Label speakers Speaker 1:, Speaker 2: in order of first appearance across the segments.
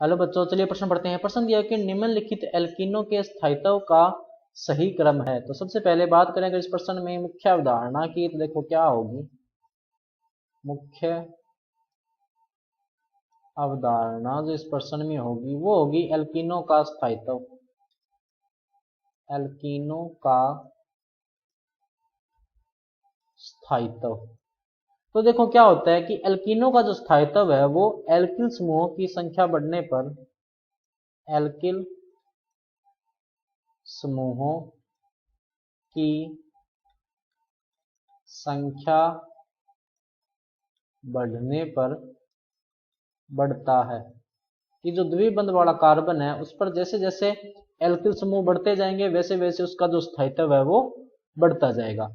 Speaker 1: Hello बच्चों, चलिए प्रश्न पढ़ते हैं। प्रश्न दिया कि निम्नलिखित एल्कीनों के स्थायित्व का सही क्रम है। तो सबसे पहले बात करें अगर इस प्रश्न में मुख्य अवधारणा की, तो देखो क्या होगी। मुख्य अवधारणा जो इस प्रश्न में होगी वो होगी एल्कीनों का स्थायित्व। एल्कीनों का स्थायित्व। तो देखो क्या होता है कि एल्कीनों का जो स्थायित्व है वो एल्किल समूहों की संख्या बढ़ने पर, एल्किल समूहों की संख्या बढ़ने पर बढ़ता है। कि जो द्विबंध वाला कार्बन है उस पर जैसे जैसे एल्किल समूह बढ़ते जाएंगे वैसे वैसे उसका जो स्थायित्व है वो बढ़ता जाएगा।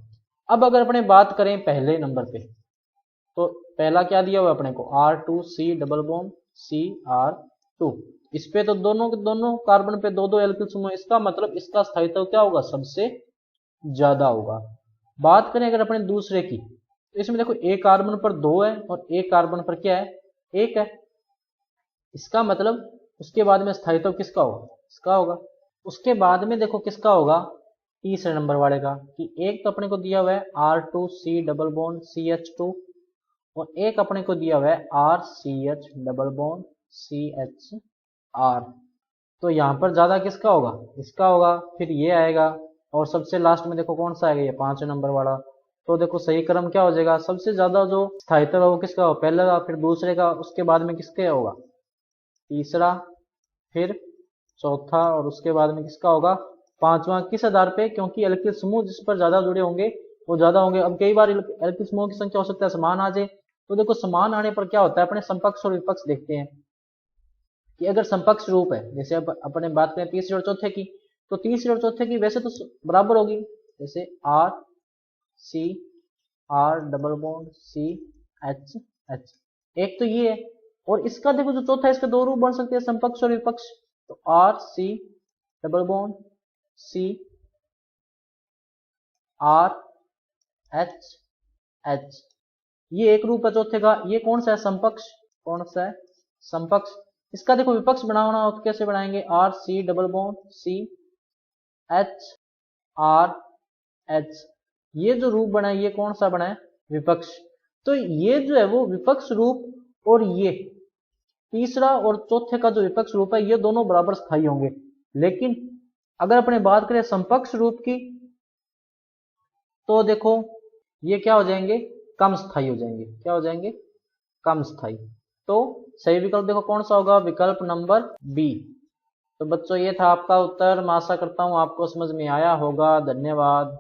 Speaker 1: अब अगर अपने बात करें पहले नंबर पे, तो पहला क्या दिया हुआ अपने को, R2C डबल बॉन्ड CR2। इस पे तो दोनों दोनों कार्बन पे दो दो एल्किल समूह, इसका मतलब इसका स्थायित्व क्या होगा, सबसे ज्यादा होगा। बात करें अगर अपने दूसरे की, तो इसमें देखो एक कार्बन पर दो है और एक कार्बन पर क्या है, एक है। इसका मतलब उसके बाद में स्थायित्व किसका होगा, इसका होगा। उसके बाद में देखो किसका होगा, तीसरे नंबर वाले का। कि एक तो अपने को दिया हुआ है R2C डबल बॉन्ड CH2 और एक अपने को दिया हुआ है RCH डबल बॉन्ड CHR। तो यहां पर ज्यादा किसका होगा, इसका होगा। फिर ये आएगा और सबसे लास्ट में देखो कौन सा आएगा, ये 5 नंबर वाला। तो देखो सही क्रम क्या हो जाएगा, सबसे ज्यादा जो स्थायित्व है वो किसका होगा, पहले का, फिर दूसरे का, उसके बाद में किसके होगा, तीसरा, फिर चौथा और उसके बाद में किसका होगा, पांचवा। किस आधार पे, क्योंकि एल्किल समूह जिस पर ज्यादा जुड़े होंगे वो ज्यादा होंगे। अब कई बार एल्किल समूह की संख्या हो सकता है समान आ जाए। तो देखो समान आने पर क्या होता है, अपने समकक्ष और विपक्ष देखते हैं कि अगर समकक्ष रूप है, जैसे अब अपने बात करें तीसरे और चौथे की, तो तीसरे और चौथे की वैसे तो बराबर होगी। जैसे RCR डबल बॉन्ड CHH, एक तो ये है। और इसका देखो जो चौथा है, इसके दो रूप बन सकते हैं, समकक्ष और विपक्ष। तो RC डबल बॉन्ड CRHH, ये एक रूप है चौथे का। ये कौन सा है, समपक्ष। कौन सा है, समपक्ष। इसका देखो विपक्ष बनाना हो तो कैसे बनाएंगे, RC डबल बॉन्ड CHRH। ये जो रूप बना है ये कौन सा बना है, विपक्ष। तो ये जो है वो विपक्ष रूप और ये तीसरा और चौथे का जो विपक्ष रूप है ये दोनों बराबर स्थायी होंगे। लेकिन अगर अपने बात करें समपक्ष रूप की, तो देखो ये क्या हो जाएंगे, कम स्थायी हो जाएंगे। क्या हो जाएंगे, कम स्थायी। तो सही विकल्प देखो कौन सा होगा, विकल्प नंबर बी। तो बच्चों ये था आपका उत्तर। मैं आशा करता हूं आपको समझ में आया होगा। धन्यवाद।